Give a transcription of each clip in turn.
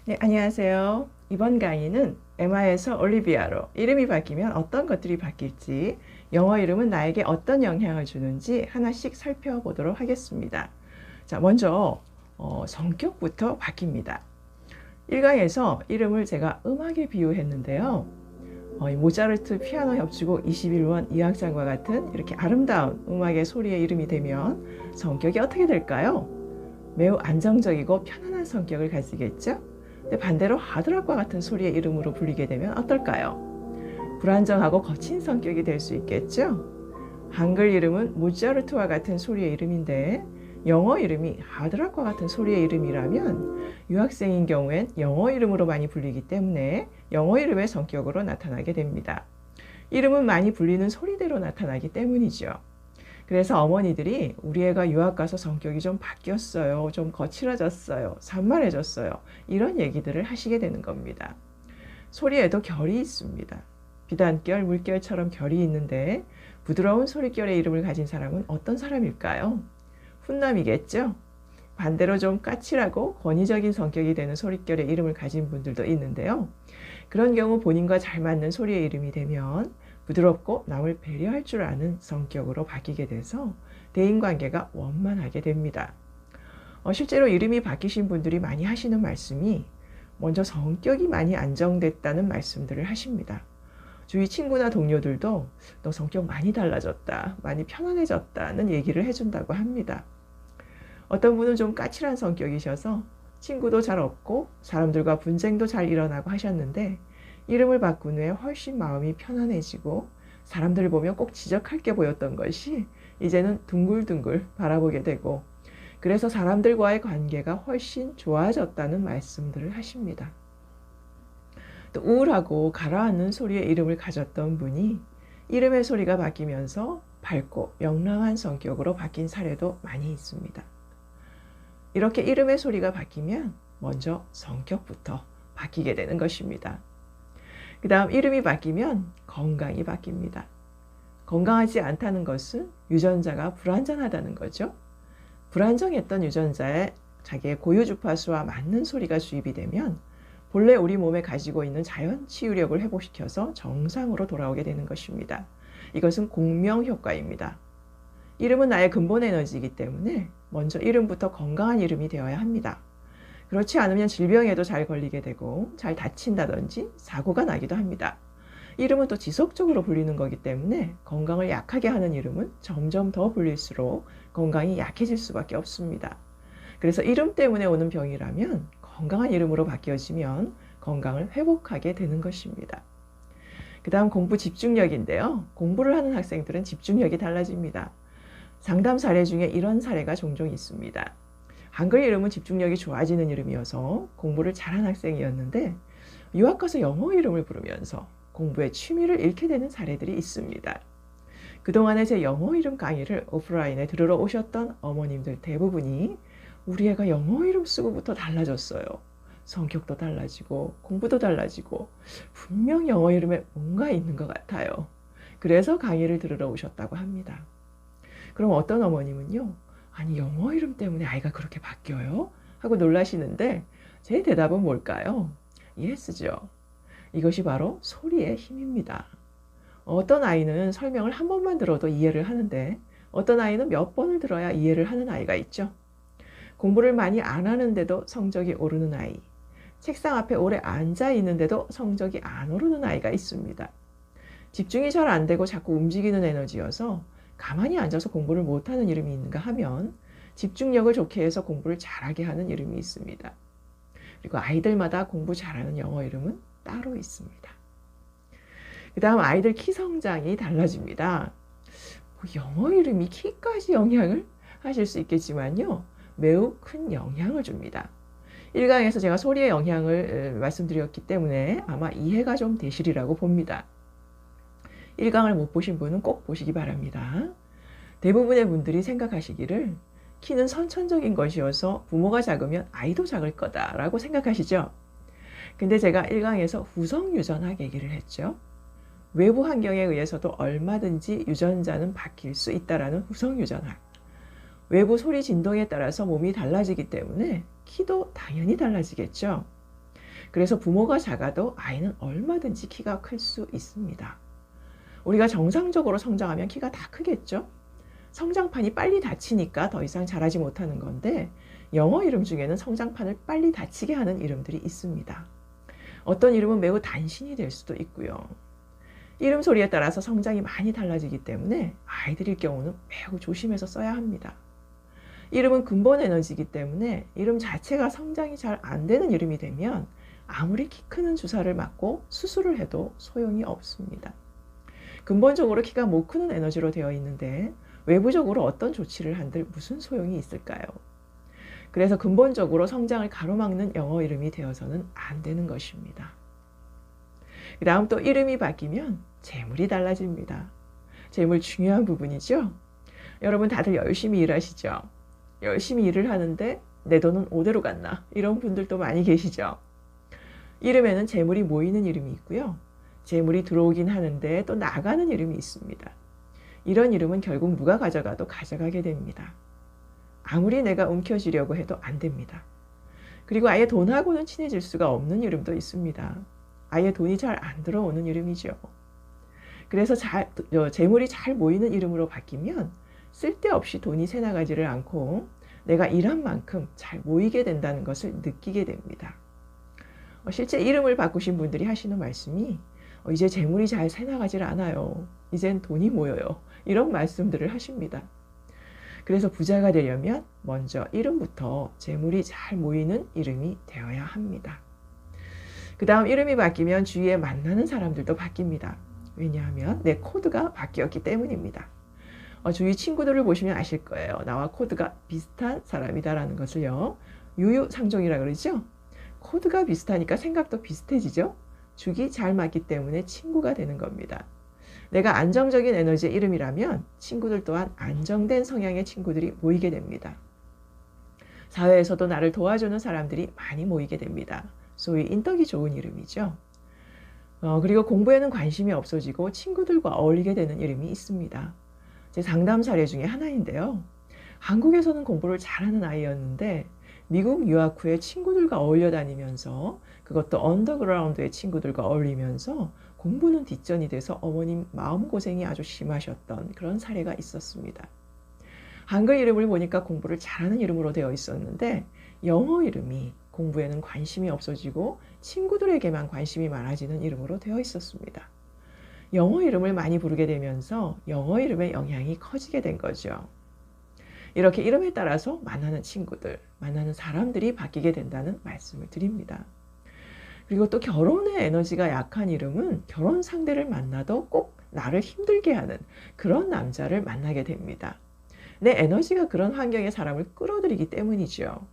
네, 안녕하세요. 이번 강의는 에마에서 올리비아로 이름이 바뀌면 어떤 것들이 바뀔지, 영어 이름은 나에게 어떤 영향을 주는지 하나씩 살펴보도록 하겠습니다. 자, 먼저 성격부터 바뀝니다. 1강에서 이름을 제가 음악에 비유했는데요. 이 모차르트 피아노 협주곡 21번 2악장과 같은 이렇게 아름다운 음악의 소리의 이름이 되면 성격이 어떻게 될까요? 매우 안정적이고 편안한 성격을 가지겠죠? 근데 반대로 하드락과 같은 소리의 이름으로 불리게 되면 어떨까요? 불안정하고 거친 성격이 될 수 있겠죠? 한글 이름은 모차르트와 같은 소리의 이름인데 영어 이름이 하드락과 같은 소리의 이름이라면 유학생인 경우엔 영어 이름으로 많이 불리기 때문에 영어 이름의 성격으로 나타나게 됩니다. 이름은 많이 불리는 소리대로 나타나기 때문이죠. 그래서 어머니들이 우리 애가 유학 가서 성격이 좀 바뀌었어요. 좀 거칠어졌어요. 산만해졌어요. 이런 얘기들을 하시게 되는 겁니다. 소리에도 결이 있습니다. 비단결, 물결처럼 결이 있는데 부드러운 소리결의 이름을 가진 사람은 어떤 사람일까요? 훈남이겠죠? 반대로 좀 까칠하고 권위적인 성격이 되는 소리결의 이름을 가진 분들도 있는데요. 그런 경우 본인과 잘 맞는 소리의 이름이 되면 부드럽고 남을 배려할 줄 아는 성격으로 바뀌게 돼서 대인관계가 원만하게 됩니다. 실제로 이름이 바뀌신 분들이 많이 하시는 말씀이 먼저 성격이 많이 안정됐다는 말씀들을 하십니다. 주위 친구나 동료들도 너 성격 많이 달라졌다, 많이 편안해졌다는 얘기를 해준다고 합니다. 어떤 분은 좀 까칠한 성격이셔서 친구도 잘 없고 사람들과 분쟁도 잘 일어나고 하셨는데 이름을 바꾼 후에 훨씬 마음이 편안해지고 사람들을 보면 꼭 지적할 게 보였던 것이 이제는 둥글둥글 바라보게 되고 그래서 사람들과의 관계가 훨씬 좋아졌다는 말씀들을 하십니다. 또 우울하고 가라앉는 소리의 이름을 가졌던 분이 이름의 소리가 바뀌면서 밝고 명랑한 성격으로 바뀐 사례도 많이 있습니다. 이렇게 이름의 소리가 바뀌면 먼저 성격부터 바뀌게 되는 것입니다. 그 다음 이름이 바뀌면 건강이 바뀝니다. 건강하지 않다는 것은 유전자가 불완전하다는 거죠. 불안정했던 유전자에 자기의 고유 주파수와 맞는 소리가 주입이 되면 본래 우리 몸에 가지고 있는 자연 치유력을 회복시켜서 정상으로 돌아오게 되는 것입니다. 이것은 공명 효과입니다. 이름은 나의 근본 에너지이기 때문에 먼저 이름부터 건강한 이름이 되어야 합니다. 그렇지 않으면 질병에도 잘 걸리게 되고 잘 다친다든지 사고가 나기도 합니다. 이름은 또 지속적으로 불리는 거기 때문에 건강을 약하게 하는 이름은 점점 더 불릴수록 건강이 약해질 수밖에 없습니다. 그래서 이름 때문에 오는 병이라면 건강한 이름으로 바뀌어지면 건강을 회복하게 되는 것입니다. 그 다음 공부 집중력인데요. 공부를 하는 학생들은 집중력이 달라집니다. 상담 사례 중에 이런 사례가 종종 있습니다. 한글 이름은 집중력이 좋아지는 이름이어서 공부를 잘한 학생이었는데 유학 가서 영어 이름을 부르면서 공부에 취미를 잃게 되는 사례들이 있습니다. 그동안에 제 영어 이름 강의를 오프라인에 들으러 오셨던 어머님들 대부분이 우리 애가 영어 이름 쓰고부터 달라졌어요. 성격도 달라지고 공부도 달라지고 분명 영어 이름에 뭔가 있는 것 같아요. 그래서 강의를 들으러 오셨다고 합니다. 그럼 어떤 어머님은요. 아니 영어 이름 때문에 아이가 그렇게 바뀌어요? 하고 놀라시는데 제 대답은 뭘까요? 예스죠. 이것이 바로 소리의 힘입니다. 어떤 아이는 설명을 한 번만 들어도 이해를 하는데 어떤 아이는 몇 번을 들어야 이해를 하는 아이가 있죠. 공부를 많이 안 하는데도 성적이 오르는 아이, 책상 앞에 오래 앉아 있는데도 성적이 안 오르는 아이가 있습니다. 집중이 잘 안 되고 자꾸 움직이는 에너지여서 가만히 앉아서 공부를 못하는 이름이 있는가 하면 집중력을 좋게 해서 공부를 잘하게 하는 이름이 있습니다. 그리고 아이들마다 공부 잘하는 영어 이름은 따로 있습니다. 그 다음 아이들 키 성장이 달라집니다. 영어 이름이 키까지 영향을 하실 수 있겠지만요. 매우 큰 영향을 줍니다. 1강에서 제가 소리의 영향을 말씀드렸기 때문에 아마 이해가 좀 되시리라고 봅니다. 1강을 못 보신 분은 꼭 보시기 바랍니다. 대부분의 분들이 생각하시기를 키는 선천적인 것이어서 부모가 작으면 아이도 작을 거다라고 생각하시죠. 근데 제가 1강에서 후성유전학 얘기를 했죠. 외부 환경에 의해서도 얼마든지 유전자는 바뀔 수 있다라는 후성유전학. 외부 소리 진동에 따라서 몸이 달라지기 때문에 키도 당연히 달라지겠죠. 그래서 부모가 작아도 아이는 얼마든지 키가 클 수 있습니다. 우리가 정상적으로 성장하면 키가 다 크겠죠? 성장판이 빨리 닫히니까 더 이상 자라지 못하는 건데 영어 이름 중에는 성장판을 빨리 닫히게 하는 이름들이 있습니다. 어떤 이름은 매우 단신이 될 수도 있고요. 이름 소리에 따라서 성장이 많이 달라지기 때문에 아이들일 경우는 매우 조심해서 써야 합니다. 이름은 근본 에너지이기 때문에 이름 자체가 성장이 잘 안 되는 이름이 되면 아무리 키 크는 주사를 맞고 수술을 해도 소용이 없습니다. 근본적으로 키가 못 크는 에너지로 되어 있는데 외부적으로 어떤 조치를 한들 무슨 소용이 있을까요? 그래서 근본적으로 성장을 가로막는 영어 이름이 되어서는 안 되는 것입니다. 그 다음 또 이름이 바뀌면 재물이 달라집니다. 재물 중요한 부분이죠? 여러분 다들 열심히 일하시죠? 열심히 일을 하는데 내 돈은 오대로 갔나? 이런 분들도 많이 계시죠? 이름에는 재물이 모이는 이름이 있고요. 재물이 들어오긴 하는데 또 나가는 이름이 있습니다. 이런 이름은 결국 누가 가져가도 가져가게 됩니다. 아무리 내가 움켜쥐려고 해도 안 됩니다. 그리고 아예 돈하고는 친해질 수가 없는 이름도 있습니다. 아예 돈이 잘 안 들어오는 이름이죠. 그래서 재물이 잘 모이는 이름으로 바뀌면 쓸데없이 돈이 새나가지를 않고 내가 일한 만큼 잘 모이게 된다는 것을 느끼게 됩니다. 실제 이름을 바꾸신 분들이 하시는 말씀이 이제 재물이 잘 새나가질 않아요. 이젠 돈이 모여요. 이런 말씀들을 하십니다. 그래서 부자가 되려면 먼저 이름부터 재물이 잘 모이는 이름이 되어야 합니다. 그 다음 이름이 바뀌면 주위에 만나는 사람들도 바뀝니다. 왜냐하면 내 코드가 바뀌었기 때문입니다. 주위 친구들을 보시면 아실 거예요. 나와 코드가 비슷한 사람이다라는 것을요. 유유상종이라고 그러죠. 코드가 비슷하니까 생각도 비슷해지죠. 죽이 잘 맞기 때문에 친구가 되는 겁니다. 내가 안정적인 에너지의 이름이라면 친구들 또한 안정된 성향의 친구들이 모이게 됩니다. 사회에서도 나를 도와주는 사람들이 많이 모이게 됩니다. 소위 인덕이 좋은 이름이죠. 그리고 공부에는 관심이 없어지고 친구들과 어울리게 되는 이름이 있습니다. 제 상담 사례 중에 하나인데요. 한국에서는 공부를 잘하는 아이였는데 미국 유학 후에 친구들과 어울려 다니면서 그것도 언더그라운드의 친구들과 어울리면서 공부는 뒷전이 돼서 어머님 마음고생이 아주 심하셨던 그런 사례가 있었습니다. 한글 이름을 보니까 공부를 잘하는 이름으로 되어 있었는데 영어 이름이 공부에는 관심이 없어지고 친구들에게만 관심이 많아지는 이름으로 되어 있었습니다. 영어 이름을 많이 부르게 되면서 영어 이름의 영향이 커지게 된 거죠. 이렇게 이름에 따라서 만나는 친구들, 만나는 사람들이 바뀌게 된다는 말씀을 드립니다. 그리고 또 결혼의 에너지가 약한 이름은 결혼 상대를 만나도 꼭 나를 힘들게 하는 그런 남자를 만나게 됩니다. 내 에너지가 그런 환경의 사람을 끌어들이기 때문이죠.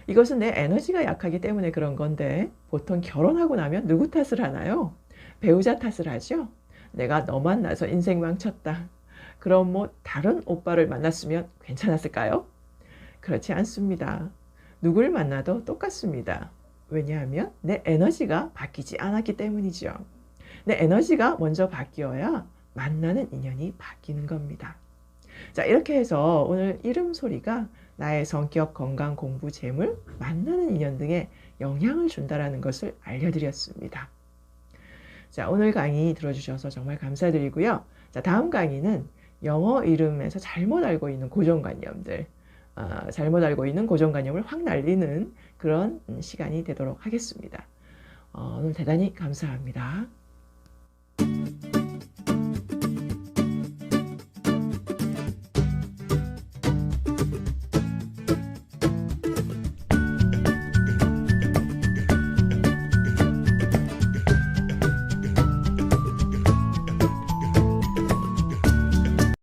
이것은 내 에너지가 약하기 때문에 그런 건데 보통 결혼하고 나면 누구 탓을 하나요? 배우자 탓을 하죠. 내가 너 만나서 인생 망쳤다. 그럼 뭐 다른 오빠를 만났으면 괜찮았을까요? 그렇지 않습니다. 누굴 만나도 똑같습니다. 왜냐하면 내 에너지가 바뀌지 않았기 때문이죠. 내 에너지가 먼저 바뀌어야 만나는 인연이 바뀌는 겁니다. 자, 이렇게 해서 오늘 이름 소리가 나의 성격, 건강, 공부, 재물, 만나는 인연 등에 영향을 준다는 것을 알려드렸습니다. 자, 오늘 강의 들어주셔서 정말 감사드리고요. 자, 다음 강의는 영어 이름에서 잘못 알고 있는 고정관념들, 잘못 알고 있는 고정관념을 확 날리는 그런 시간이 되도록 하겠습니다. 오늘 대단히 감사합니다.